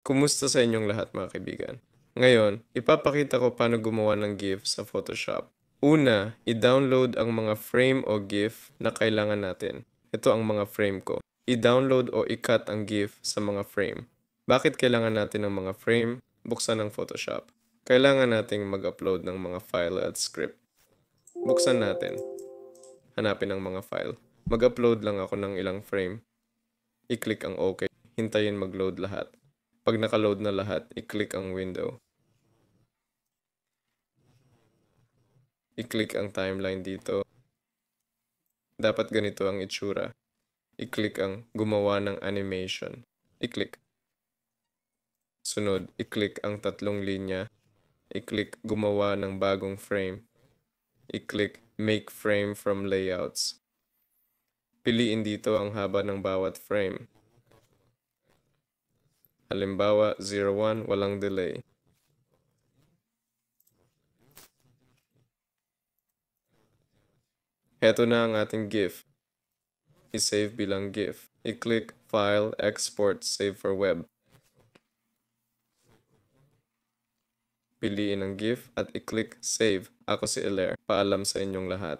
Kumusta sa inyong lahat mga kaibigan? Ngayon, ipapakita ko paano gumawa ng GIF sa Photoshop. Una, i-download ang mga frame o GIF na kailangan natin. Ito ang mga frame ko. I-download o i-cut ang GIF sa mga frame. Bakit kailangan natin ng mga frame? Buksan ang Photoshop. Kailangan nating mag-upload ng mga file at script. Buksan natin. Hanapin ang mga file. Mag-upload lang ako ng ilang frame. I-click ang OK. Hintayin mag-load lahat. Pag naka-load na lahat, i-click ang window. I-click ang timeline dito. Dapat ganito ang itsura. I-click ang gumawa ng animation. I-click. Sunod, i-click ang tatlong linya. I-click gumawa ng bagong frame. I-click make frame from layouts. Piliin dito ang haba ng bawat frame. Halimbawa, 01, walang delay. Heto na ang ating GIF. I-save bilang GIF. I-click File, Export, Save for Web. Piliin ang GIF at i-click Save. Ako si Elair. Paalam sa inyong lahat.